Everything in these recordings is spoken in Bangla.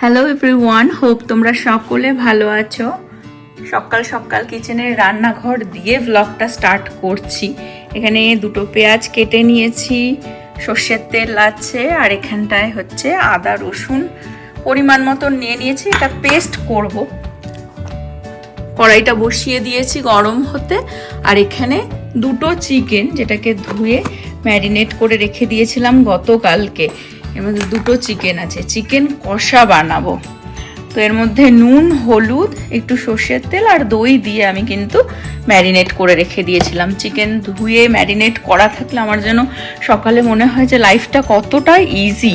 হ্যালো এভরিওয়ান, হোপ তোমরা সকলে ভালো আছো। সকাল সকাল কিচেনের রান্নাঘর দিয়ে ব্লগটা স্টার্ট করছি। এখানে দুটো পেঁয়াজ কেটে নিয়েছি, সর্ষের তেল আছে, আর এখানটায় হচ্ছে আদা রসুন পরিমাণ মতো নিয়ে নিয়েছি। এটা পেস্ট করব। কড়াইটা বসিয়ে দিয়েছি গরম হতে, আর এখানে দুটো চিকেন যেটাকে ধুয়ে ম্যারিনেট করে রেখে দিয়েছিলাম গতকালকে, এর মধ্যে দুটো চিকেন আছে। চিকেন কষা বানাবো, তো এর মধ্যে নুন, হলুদ, একটু সর্ষের তেল আর দই দিয়ে আমি কিন্তু ম্যারিনেট করে রেখে দিয়েছিলাম। চিকেন ধুয়ে ম্যারিনেট করা থাকলে আমার যেন সকালে মনে হয় যে লাইফটা কতটা ইজি।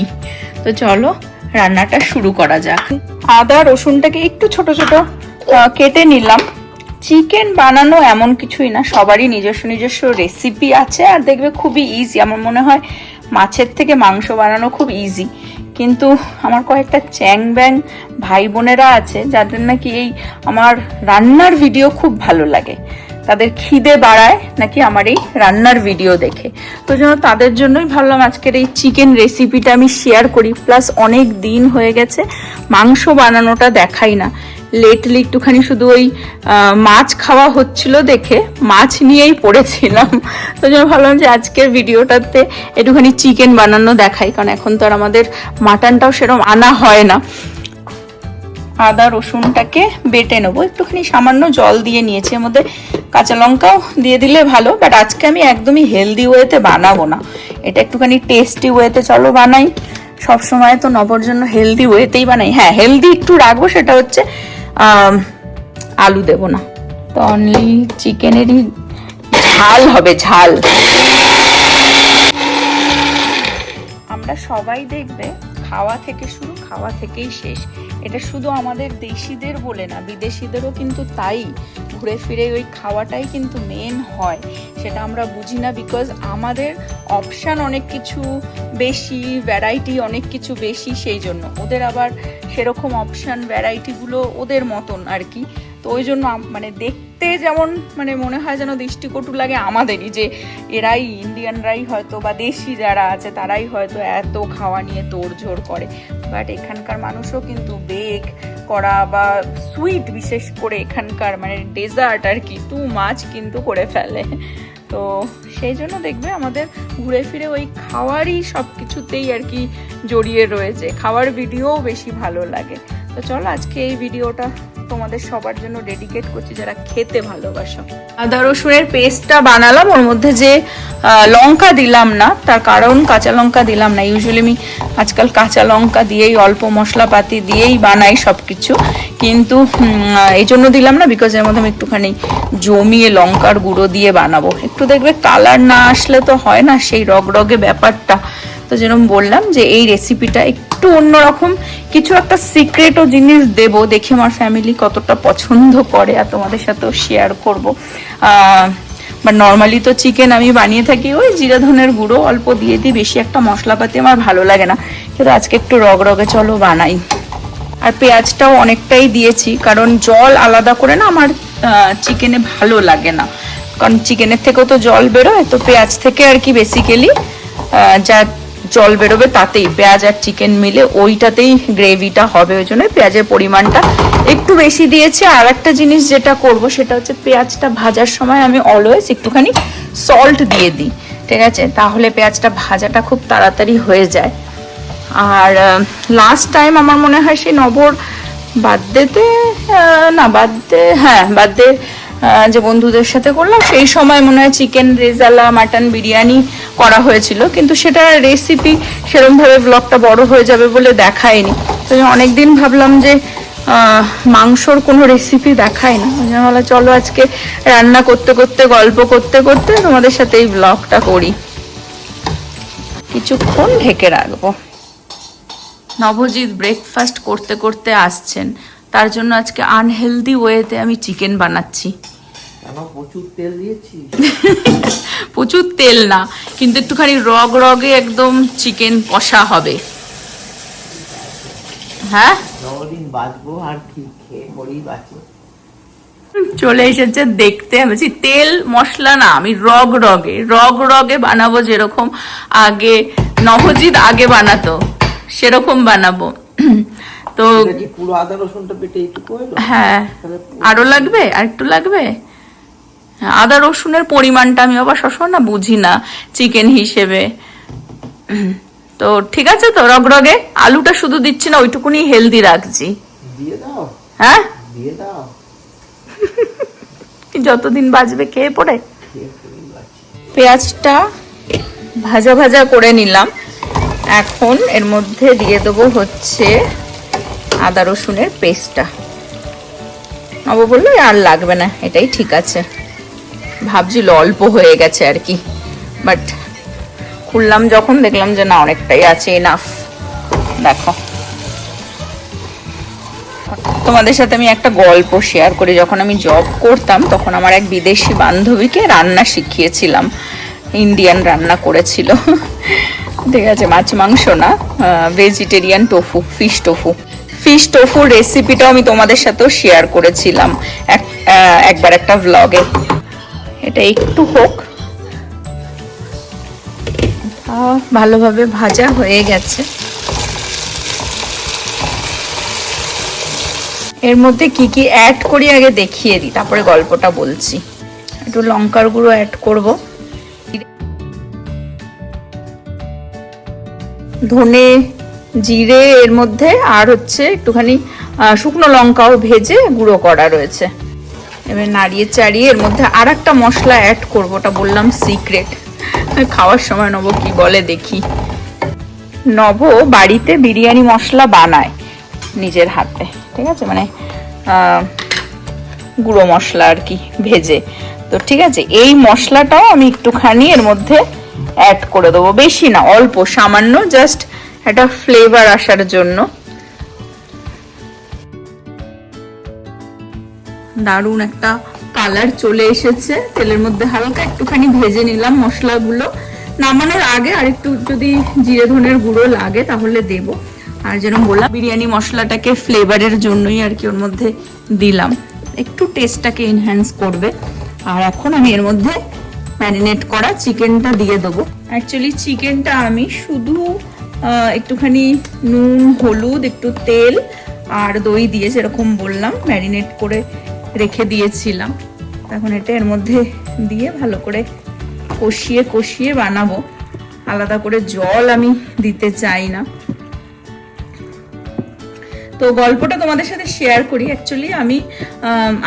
তো চলো রান্নাটা শুরু করা যাক। আদা রসুনটাকে একটু ছোট ছোট কেটে নিলাম। চিকেন বানানো এমন কিছুই না, সবারই নিজস্ব নিজস্ব রেসিপি আছে, আর দেখবে খুবই ইজি। আমার মনে হয় মাছের থেকে মাংস বানানো খুব ইজি, কিন্তু আমার কয়েকটা চ্যাং ব্যাং ভাই বোনেরা আছে যাদের নাকি এই আমার রান্নার ভিডিও খুব ভালো লাগে। তাদের খিদে বাড়ায় নাকি আমার এই রান্নার ভিডিও দেখে। তো যেন তাদের জন্যই ভাবলাম আজকের এই চিকেন রেসিপিটা আমি শেয়ার করি। প্লাস অনেক দিন হয়ে গেছে মাংস বানানোটা দেখাই না। লেটলি একটুখানি শুধু ওই মাছ খাওয়া হচ্ছিল দেখে মাছ নিয়েই পড়েছিলাম। তো জন্য ভাবলাম যে আজকের ভিডিওটাতে একটুখানি চিকেন বানানো দেখাই, কারণ এখন তো আর আমাদের মাটনটাও সেরকম আনা হয় না। আদা রসুনটাকে বেটে নেবো, একটুখানি সামান্য জল দিয়ে নিয়েছি, এর মধ্যে কাঁচা লঙ্কাও দিয়ে দিলে ভালো, বাট আজকে আমি একদমই হেলদি ওয়েতে বানাবো না, এটা একটুখানি টেস্টি ওয়েতে চলো বানাই। সবসময় তো নবর জন্য হেলদি ওয়েতেই বানাই। হ্যাঁ, হেলদি একটু রাখবো, সেটা হচ্ছে আলু দেব না, তো অনলি চিকেনেরই ঝাল হবে, ঝাল। আমরা সবাই দেখবে খাওয়া থেকে শুরু, খাওয়া থেকেই শেষ। এটা শুধু আমাদের দেশিদের বলে না, বিদেশিদেরও কিন্তু তাই। ঘুরে ফিরে ওই খাওয়াটাই কিন্তু মেন হয়, সেটা আমরা বুঝি না। বিকজ আমাদের অপশান অনেক কিছু বেশি, ভ্যারাইটি অনেক কিছু বেশি, সেই জন্য ওদের আবার সেরকম অপশান ভ্যারাইটিগুলো ওদের মতন আর কি। তো ওই জন্য মানে দেখতে যেমন মানে মনে হয় যেন দৃষ্টিকটু লাগে আমাদেরই, যে এরাই ইন্ডিয়ানরাই হয়তো বা দেশি যারা আছে তারাই হয়তো এত খাওয়া নিয়ে তোড়জোড় করে। বাট এখানকার মানুষও কিন্তু বেক করা বা সুইট, বিশেষ করে এখানকার মানে ডেজার্ট আর কি, টু মাছ কিন্তু করে ফেলে। তো সেই জন্য দেখবে আমাদের ঘুরে ফিরে ওই খাওয়ারই সব কিছুতেই আর কি জড়িয়ে রয়েছে। খাওয়ার ভিডিওও বেশি ভালো লাগে। তো চলো আজকে এই ভিডিওটা তোমাদের সবার জন্য ডেডিকেট করছি যারা খেতে ভালোবাসো। আদা রসুনের পেস্টটা বানালাম, ওর মধ্যে যে লঙ্কা দিলাম না, তার কারণ কাঁচা লঙ্কা দিলাম না। ইউজুয়ালি আমি আজকাল কাঁচা লঙ্কা দিয়েই, অল্প মশলাপাতি দিয়েই বানাই সব কিছু, কিন্তু এই জন্য দিলাম না বিকজ এর মধ্যে আমি একটুখানি জমিয়ে লঙ্কার গুঁড়ো দিয়ে বানাবো। একটু দেখবে কালার না আসলে তো হয় না সেই রগরগে ব্যাপারটা। তো যেরকম বললাম যে এই রেসিপিটা একটু অন্যরকম, কিছু একটা সিক্রেটও জিনিস দেব, দেখি আমার ফ্যামিলি কতটা পছন্দ করে আর তোমাদের সাথেও শেয়ার করবো। বাট নর্মালি তো চিকেন আমি বানিয়ে থাকি ওই জিরা ধনের গুঁড়ো অল্প দিয়ে দিই, বেশি একটা মশলাপাতি আমার ভালো লাগে না, কিন্তু আজকে একটু রগরগে চলো বানাই। আর পেঁয়াজটাও অনেকটাই দিয়েছি, কারণ জল আলাদা করে না আমার চিকেনে ভালো লাগে না, কারণ চিকেনের থেকেও তো জল বেরোয়, তো পেঁয়াজ থেকে আর কি বেসিক্যালি যা জল বেরোবে তাতেই পেঁয়াজ আর চিকেন মিলে ওইটাতেই গ্রেভিটা হবে, ওই জন্য পেঁয়াজের পরিমাণটা একটু বেশি দিয়েছি। আর একটা জিনিস যেটা করব সেটা হচ্ছে পেঁয়াজটা ভাজার সময় আমি অলওয়েজ একটুখানি সল্ট দিয়ে দিই, ঠিক আছে, তাহলে পেঁয়াজটা ভাজাটা খুব তাড়াতাড়ি হয়ে যায়। আর লাস্ট টাইম আমার মনে হয় সেই নবর বার্থডেতে না বার্থডে, হ্যাঁ বার্থডে যে বন্ধুদের সাথে করলাম সেই সময় মনে হয় চিকেন রেজালা মাটন বিরিয়ানি করা হয়েছিল, কিন্তু সেটা রেসিপি সেরকমভাবে ব্লগটা বড় হয়ে যাবে বলে দেখায়নি। তো অনেকদিন ভাবলাম যে মাংসর কোনো রেসিপি দেখাই না, বলে চলো আজকে রান্না করতে করতে গল্প করতে করতে তোমাদের সাথে এই ব্লগটা করি। কিছুক্ষণ ঢেকে রাখবো। নবজিৎ ব্রেকফাস্ট করতে করতে আসছেন, তার জন্য আজকে আনহেলদি ওয়েতে আমি চিকেন বানাচ্ছি। প্রচুর তেল দিয়েছি। প্রচুর তেল না, কিন্তু একটুখানি রগ রগে একদম চিকেন কষা হবে। হ্যাঁ, বাঁচবো আর কি খেয়ে পরেই বাঁচবো। চলে এসেছে দেখতে। বলছি তেল মশলা না, আমি রগ রগে বানাবো, যেরকম আগে নবজিৎ আগে বানাতো সেরকম বানাবো। তো এটা কি পুরো আদা রসুনটা বেটে একটু হলো? হ্যাঁ, আরো লাগবে, আর একটু লাগবে। হ্যাঁ, আদা রসুনের পরিমাণটা আমি আবার সবসময় না বুঝি না চিকেন হিসেবে। তো ঠিক আছে, তো রগরগে আলুটা শুধু দিচ্ছি না, ওইটুকুনি হেলদি রাখছি। দিয়ে দাও। হ্যাঁ, দিয়ে দাও। যতদিন বাজবে খেয়ে পড়ে। খেয়ে পড়েই বাঁচি। পেঁয়াজটা ভাজা ভাজা করে নিলাম, এখন এর মধ্যে দিয়ে দেবো হচ্ছে আদা রসুনের পেস্টটা। নব বললো আর লাগবে না, এটাই ঠিক আছে। ভাবছিল অল্প হয়ে গেছে আর কি, বাট খুললাম যখন দেখলাম যে না, অনেকটাই আছে, এনাফ। দেখো, তোমাদের সাথে আমি একটা গল্প শেয়ার করি। যখন আমি জব করতাম তখন আমার এক বিদেশি বান্ধবীকে রান্না শিখিয়েছিলাম, ইন্ডিয়ান রান্না করেছিল। ঠিক আছে, মাছ মাংস না, ভেজিটেরিয়ান টোফু, ফিশ টোফু রেসিপিটাও আমি তোমাদের সাথেও শেয়ার করেছিলাম একবার একটা ভ্লগে। এটা একটু হোক, ভালোভাবে ভাজা হয়ে গেছে। এর মধ্যে কি কি অ্যাড করি আগে দেখিয়ে দিই, তারপরে গল্পটা বলছি। একটু লঙ্কার গুঁড়ো অ্যাড করব, ধনে জিরে এর মধ্যে, আর হচ্ছে একটুখানি শুকনো লঙ্কাও ভেজে গুঁড়ো করা রয়েছে। এবার নাড়িয়ে চাড়িয়ে এর মধ্যে আর একটা মশলা অ্যাড করবো, ওটা বললাম সিক্রেট, খাওয়ার সময় নব কি বলে দেখি। নব বাড়িতে বিরিয়ানি মশলা বানায় নিজের হাতে, ঠিক আছে, মানে গুঁড়ো মশলা আর কি, ভেজে। তো ঠিক আছে, এই মশলাটাও আমি একটুখানি এর মধ্যে অ্যাড করে দেবো, বেশি না, অল্প সামান্য, জাস্ট একটা ফ্লেভার আসার জন্য। দারুণ একটা কালার চলে এসেছে, তেলের মধ্যে হালকা একটুখানি ভেজে নিলাম মশলাগুলো। নামানোর আগে আর একটু যদি জিরে ধনের গুঁড়ো লাগে তাহলে দেব, আর যেরকম বললাম বিরিয়ানি মশলাটাকে ফ্লেভারের জন্যই আর কি ওর মধ্যে দিলাম, একটু টেস্টটাকে এনহ্যান্স করবে। আর এখন আমি এর মধ্যে ম্যারিনেট করা চিকেনটা দিয়ে দেবো। অ্যাকচুয়ালি চিকেনটা আমি শুধু একটুখানি নুন, হলুদ, একটু তেল আর দই দিয়ে যেরকম বললাম ম্যারিনেট করে রেখে দিয়েছিলাম। এখন এটা এর মধ্যে দিয়ে ভালো করে কষিয়ে কষিয়ে বানাবো, আলাদা করে জল আমি দিতে চাই না। তো গল্পটা তোমাদের সাথে শেয়ার করি। অ্যাকচুয়ালি আমি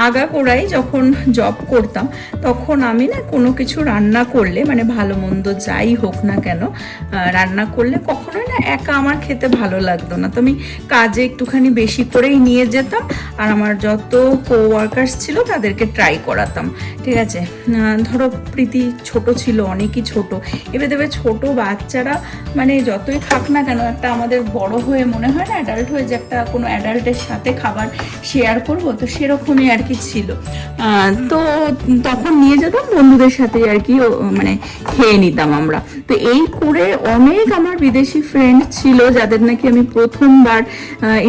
আগাগোড়াই যখন জব করতাম তখন আমি না কোনো কিছু রান্না করলে, মানে ভালো মন্দ যাই হোক না কেন, রান্না করলে কখনোই না একা আমার খেতে ভালো লাগতো না। তো আমি কাজে একটুখানি বেশি করেই নিয়ে যেতাম, আর আমার যত কোওয়ার্কার্স ছিল তাদেরকে ট্রাই করাতাম। ঠিক আছে, ধরো প্রীতি ছোট ছিল, অনেকই ছোট, এবার দেবে ছোট বাচ্চারা মানে যতই খাক না কেন, একটা আমাদের বড় হয়ে মনে হয় না, অ্যাডাল্ট হয়ে যে একটা কোনো অ্যাডাল্টের সাথে খাবার শেয়ার করব, তো সেরকমই আর কি ছিল। তো তখন নিয়ে যেতাম বন্ধুদের সাথে আর কি, মানে খেয়ে নিতাম আমরা। তো এই করে অনেক আমার বিদেশি ফ্রেন্ড ছিল যাদের নাকি আমি প্রথমবার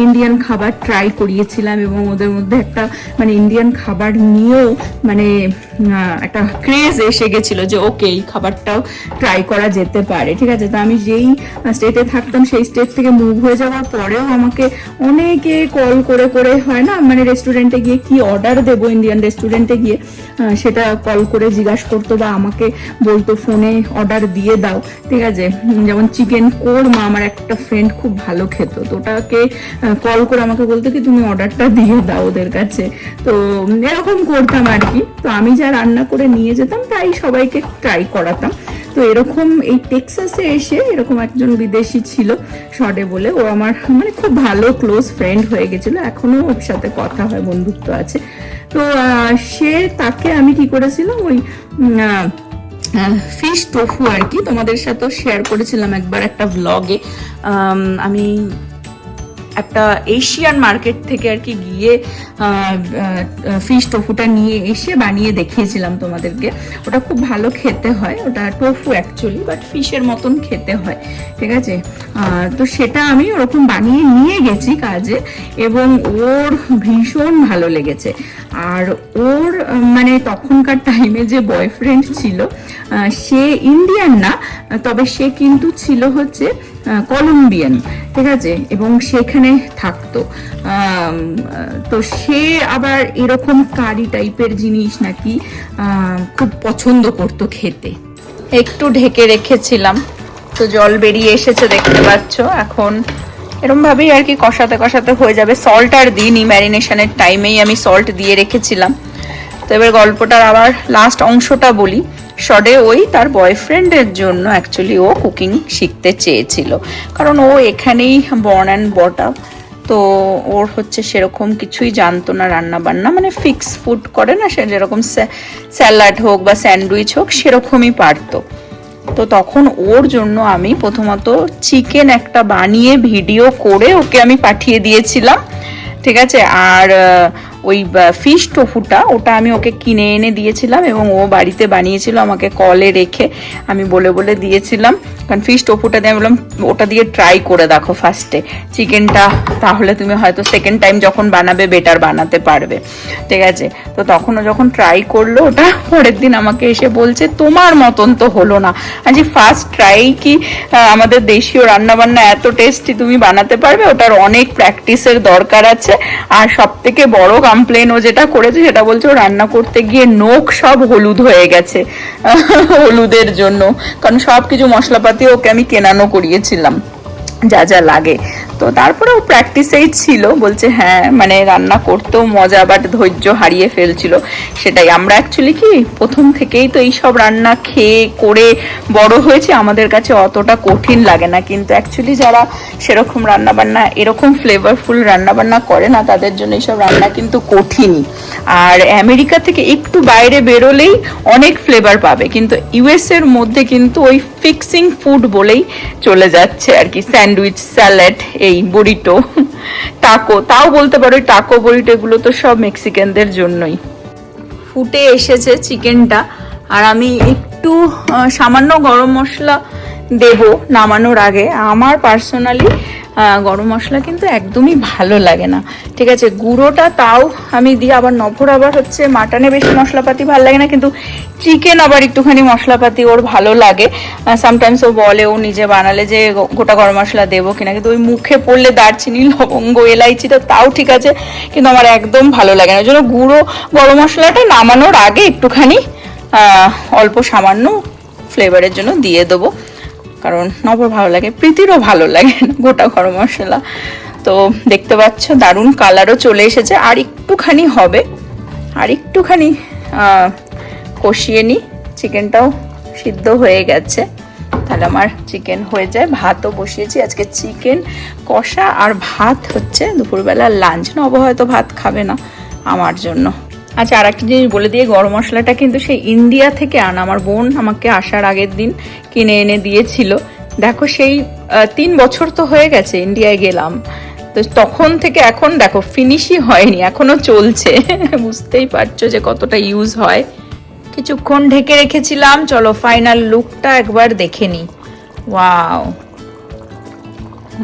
ইন্ডিয়ান খাবার ট্রাই করিয়েছিলাম, এবং ওদের মধ্যে একটা মানে ইন্ডিয়ান খাবার নিয়েও মানে একটা ক্রেজ এসে গেছিলো যে ওকে এই খাবারটাও ট্রাই করা যেতে পারে। ঠিক আছে, তো আমি যেই স্টেটে থাকতাম সেই স্টেট থেকে মুভ হয়ে যাওয়ার পরেও আমাকে অনেকে কল করে করে, হয় না মানে রেস্টুরেন্টে গিয়ে কি অর্ডার দেবো, ইন্ডিয়ান রেস্টুরেন্টে গিয়ে সেটা কল করে জিজ্ঞাসা করতো, বা আমাকে বলতো ফোনে অর্ডার দিয়ে দাও। ঠিক আছে, যেমন চিকেন কোরমা আমার একটা ফ্রেন্ড খুব ভালো খেত, তো ওটাকে কল করে আমাকে বলতো কি তুমি অর্ডারটা দিয়ে দাও ওদের কাছে। তো এরকম করতাম আর কি। তো আমি যা রান্না করে নিয়ে যেতাম তাই সবাইকে ট্রাই করাতাম। তো এরকম এই টেক্সাসে এসে এরকম একজন বিদেশি ছিল শডে বলে, ও আমার মানে খুব ভালো ক্লোজ ফ্রেন্ড হয়ে গেছিল, এখনো ওর সাথে কথা হয়, বন্ধুত্ব আছে। তো তাকে আমি কি করেছিলাম, ওই ফিশ টোফু আর কি তোমাদের সাথেও শেয়ার করেছিলাম একবার একটা ভ্লগে। আমি একটা এশিয়ান মার্কেট থেকে আর কি গিয়ে ফিশ টোফুটা নিয়ে এসে বানিয়ে দেখিয়েছিলাম তোমাদেরকে। ওটা খুব ভালো খেতে হয়, ওটা টোফু অ্যাকচুয়ালি, বাট ফিশের মতন খেতে হয়। ঠিক আছে, তো সেটা আমি ওরকম বানিয়ে নিয়ে গেছি কাজে, এবং ওর ভীষণ ভালো লেগেছে। আর ওর মানে তখনকার টাইমে যে বয়ফ্রেন্ড ছিল সে ইন্ডিয়ান না, তবে সে কিন্তু ছিল হচ্ছে কলম্বিয়ান। ঠিক আছে, এবং সেখানে থাকতো। তো সে আবার এরকম কারি টাইপের জিনিস নাকি খুব পছন্দ করতো খেতে। একটু ঢেকে রেখেছিলাম, তো জল বেরিয়ে এসেছে দেখতে পাচ্ছ। এখন এরকম ভাবেই আর কি কষাতে কষাতে হয়ে যাবে। সল্ট আর দিইনি, ম্যারিনেশনের টাইমেই আমি সল্ট দিয়ে রেখেছিলাম। তো এবার গল্পটার আবার লাস্ট অংশটা বলি। শর্টে ওই তার বয়ফ্রেন্ডের জন্য অ্যাকচুয়ালি ও কুকিং শিখতে চেয়েছিল, কারণ ও এখানেই বর্ন অ্যান্ড বট আপ। তো ওর হচ্ছে সেরকম কিছুই জানতো না রান্না বান্না, মানে ফিক্স ফুড করে না সে, যেরকম স্যালাড হোক বা স্যান্ডউইচ হোক সেরকমই পারতো। তো তখন ওর জন্য আমি প্রথমত চিকেন একটা বানিয়ে ভিডিও করে ওকে আমি পাঠিয়ে দিয়েছিলাম, ঠিক আছে। আর ওই ফিশ টোফুটা ওটা আমি ওকে কিনে এনে দিয়েছিলাম এবং ও বাড়িতে বানিয়েছিল, আমাকে কলে রেখে আমি বলে বলে দিয়েছিলাম। কারণ ফিশ টোফুটা দিয়ে আমি বললাম ওটা দিয়ে ট্রাই করে দেখো ফার্স্টে চিকেনটা, তাহলে তুমি হয়তো সেকেন্ড টাইম যখন বানাবে বেটার বানাতে পারবে, ঠিক আছে। তো তখন ও যখন ট্রাই করলো ওটা, পরের দিন আমাকে এসে বলছে তোমার মতন তো হলো না, আজকে ফার্স্ট ট্রাই কি আমাদের দেশীয় রান্নাবান্না এত টেস্টি তুমি বানাতে পারবে? ওটার অনেক প্র্যাকটিসের দরকার আছে। আর সব থেকে বড় কমপ্লেন ও যেটা করেছে সেটা বলছে ও রান্না করতে গিয়ে নখ সব হলুদ হয়ে গেছে হলুদের জন্য, কারণ সব কিছু মশলাপাতি ওকে আমি কেনানো করিয়েছিলাম যা যা লাগে। তো তারপরে ও প্র্যাকটিসেই ছিল, বলছে হ্যাঁ মানে রান্না করতেও মজা, বাট ধৈর্য হারিয়ে ফেলছিল। সেটাই আমরা অ্যাকচুয়ালি কি প্রথম থেকেই তো এইসব রান্না খেয়ে করে বড় হয়েছে, আমাদের কাছে অতটা কঠিন লাগে না। কিন্তু অ্যাকচুয়ালি যারা সেরকম রান্নাবান্না এরকম ফ্লেভারফুল রান্নাবান্না করে না, তাদের জন্য এইসব রান্না কিন্তু কঠিনই। আর আমেরিকা থেকে একটু বাইরে বেরোলেই অনেক ফ্লেভার পাবে, কিন্তু ইউএস এর মধ্যে কিন্তু ওই ফিক্সিং ফুড বলেই চলে যাচ্ছে আর কি। স্যান্ডউইচ, স্যালাড, এই বুরিটো, টাকো, তাও বলতে পারো টাকো বুরিটো, এগুলো তো সব মেক্সিকানদের জন্যই। ফুটে এসেছে চিকেনটা, আর আমি একটু সামান্য গরম মশলা দেব নামানোর আগে। আমার পার্সোনালি গরম মশলা কিন্তু একদমই ভালো লাগে না, ঠিক আছে। গুঁড়োটা তাও আমি দিই, আবার নভর আবার হচ্ছে মাটনে বেশি মশলাপাতি ভালো লাগে না, কিন্তু চিকেন আবার একটুখানি মশলাপাতি ওর ভালো লাগে। সামটাইমস ও বলে ও নিজে বানালে যে গোটা গরম মশলা দেবো কিনা, কিন্তু ওই মুখে পড়লে দারচিনি, লবঙ্গ, এলাইচিটা তাও ঠিক আছে, কিন্তু আমার একদম ভালো লাগে না। ওই জন্য গুঁড়ো গরম মশলাটা নামানোর আগে একটুখানি অল্প সামান্য ফ্লেভারের জন্য দিয়ে দেবো, কারণ নবর ভালো লাগে, প্রীতিরও ভালো লাগে গোটা গরম মশলা। তো দেখতে পাচ্ছ দারুণ কালারও চলে এসেছে। আর একটুখানি হবে, আর একটুখানি কষিয়ে নিই, চিকেনটাও সিদ্ধ হয়ে গেছে, তাহলে আমার চিকেন হয়ে যায়। ভাতও বসিয়েছি, আজকে চিকেন কষা আর ভাত হচ্ছে দুপুরবেলা লাঞ্চ। নব হয়তো ভাত খাবে না আমার জন্য। আচ্ছা, আর একটা জিনিস বলে দিয়ে, গরম মশলাটা কিন্তু সেই ইন্ডিয়া থেকে আনা, আমার বোন আমাকে আসার আগের দিন কিনে এনে দিয়েছিল। দেখো সেই 3 বছর তো হয়ে গেছে ইন্ডিয়ায় গেলাম, তো তখন থেকে এখন দেখো ফিনিশই হয়নি, এখনো চলছে বুঝতেই পারছো যে কতটা ইউজ হয়। কিছুক্ষণ ঢেকে রেখেছিলাম, চলো ফাইনাল লুকটা একবার দেখে নিই। ওয়াও,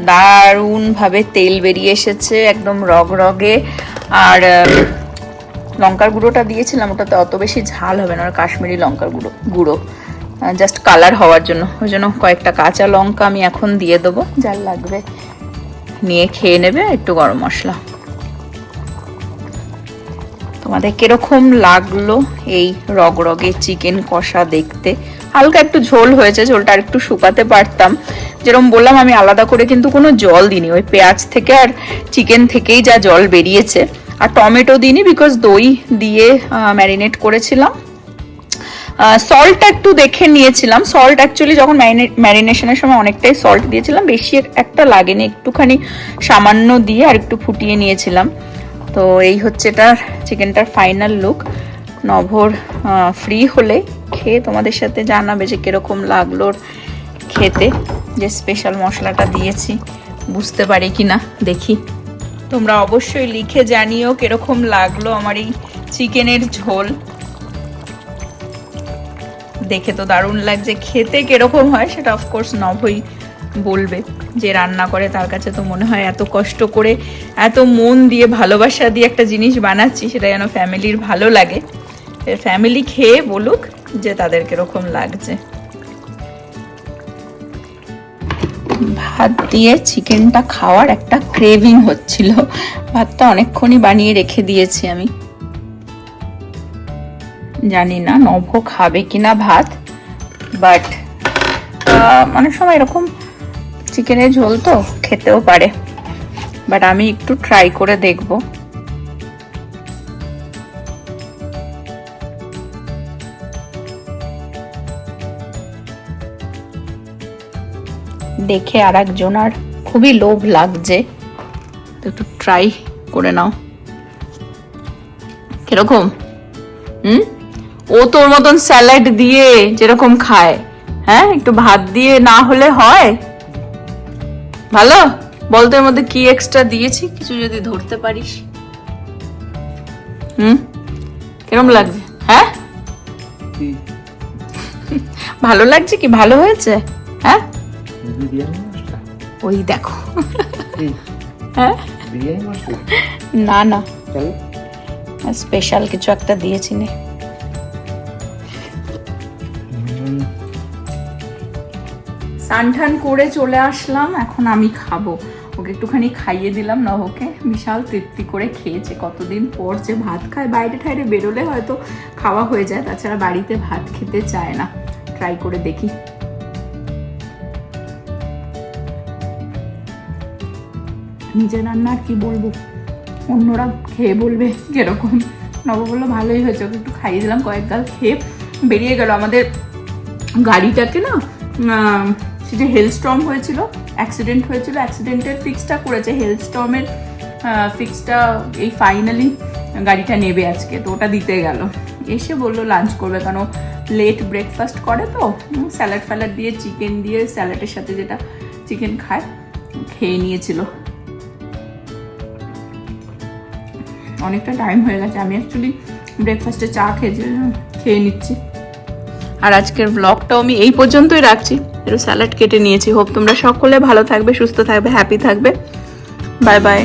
দারুণ ভাবে তেল বেরিয়ে এসেছে, একদম রগরগে। আর লঙ্কার গুঁড়োটা দিয়েছিলাম, ওটাতে অত বেশি ঝাল হবে না, আর কাশ্মীরি লঙ্কার গুঁড়ো জাস্ট কালার হওয়ার জন্য, ওই জন্য কয়েকটা কাঁচা লঙ্কা আমি এখন দিয়ে দেবো, যার লাগবে নিয়ে খেয়ে নেবে। একটু গরম মশলা। তোমাদের কিরকম লাগলো এই রগরগে চিকেন কষা দেখতে? হালকা একটু ঝোল হয়েছে, ঝোলটা আর একটু শুকাতে পারতাম। যেরকম বললাম আমি আলাদা করে কিন্তু কোনো জল দিইনি, ওই পেঁয়াজ থেকে আর চিকেন থেকেই যা জল বেরিয়েছে। আর টমেটো দিইনি, বিকজ দই দিয়ে ম্যারিনেট করেছিলাম। সল্টটা একটু দেখে নিয়েছিলাম, সল্ট অ্যাকচুয়ালি যখন ম্যারিনেশনের সময় অনেকটাই সল্ট দিয়েছিলাম, বেশি একটা লাগেনি, একটুখানি সামান্য দিয়ে আর একটু ফুটিয়ে নিয়েছিলাম। তো এই হচ্ছে এটার চিকেনটার ফাইনাল লুক। নভর ফ্রি হলে খেয়ে তোমাদের সাথে জানাবে যে কিরকম লাগলো খেতে, যে স্পেশাল মশলাটা দিয়েছি বুঝতে পারি কিনা দেখি। তোমরা অবশ্যই লিখে জানিও কিরকম লাগলো আমার এই চিকেনের ঝোল। দেখে তো দারুণ লাগছে, খেতে কিরকম হয় সেটা অফকোর্স নভই বলবে, যে রান্না করে তার কাছে তো মনে হয় এত কষ্ট করে এত মন দিয়ে ভালোবাসা দিয়ে একটা জিনিস বানাচ্ছি, সেটা যেন ফ্যামিলির ভালো লাগে। ফ্যামিলি খেয়ে বলুক যে তাদের কিরকম লাগছে। ভাত দিয়ে চিকেনটা খাওয়ার একটা ক্রেভিং হচ্ছিল। ভাতটা অনেকক্ষণই বানিয়ে রেখে দিয়েছি আমি। জানি না নভ খাবে কিনা ভাত, বাট অনেক সময় এরকম চিকেনের ঝোল তো খেতেও পারে, বাট আমি একটু ট্রাই করে দেখব। দেখে আর একজনার খুবই লোভ লাগছে, তো একটু ট্রাই করে নাও কিরকম। ও তোর মতন স্যালাড দিয়ে যেরকম খায়, হ্যাঁ একটু ভাত দিয়ে না হলে হয়? ভালো বলতো এর মধ্যে কি এক্সট্রা দিয়েছি, কিছু যদি ধরতে পারিস। কিরকম লাগছে? হ্যাঁ ভালো লাগছে কি? ভালো হয়েছে? হ্যাঁ ওই দেখো। হ্যাঁ না না স্পেশাল কিছু একটা দিয়েছি নে। স্নান টান করে চলে আসলাম, এখন আমি খাবো। ওকে একটুখানি খাইয়ে দিলাম, নভকে বিশাল তৃপ্তি করে খেয়েছে। কতদিন পর যে ভাত খায়, বাইরে ঠাইরে বেরোলে হয়তো খাওয়া হয়ে যায়, তাছাড়া বাড়িতে ভাত খেতে চায় না। ট্রাই করে দেখি। নিজের রান্না আর কি বলবো, অন্যরা খেয়ে বলবে কিরকম। নব বললো ভালোই হয়েছে, ওকে একটু খাইয়ে দিলাম। কয়েক গাল খেয়ে বেরিয়ে গেল। আমাদের গাড়িটাকে না সে যে হেলস্টর্ম হয়েছিল, অ্যাক্সিডেন্ট হয়েছিল, অ্যাক্সিডেন্টের ফিক্সটা করেছে। হেলস্টর্মের ফিক্সটা এই ফাইনালি গাড়িটা নেবে আজকে, তো ওটা দিতে গেল। এসে বললো লাঞ্চ করবে, কারণ লেট ব্রেকফাস্ট করে তো, স্যালাড ফ্যালাড দিয়ে, চিকেন দিয়ে, স্যালাডের সাথে যেটা চিকেন খায় খেয়ে নিয়েছিল। অনেকটা টাইম হয়ে গেছে, আমি অ্যাকচুয়ালি ব্রেকফাস্টে চা খেয়ে নিচ্ছি। আর আজকের ব্লগটাও আমি এই পর্যন্তই রাখছি। একটু স্যালাড কেটে নিয়েছি। হোপ তোমরা সকলে ভালো থাকবে, সুস্থ থাকবে, হ্যাপি থাকবে। Bye bye.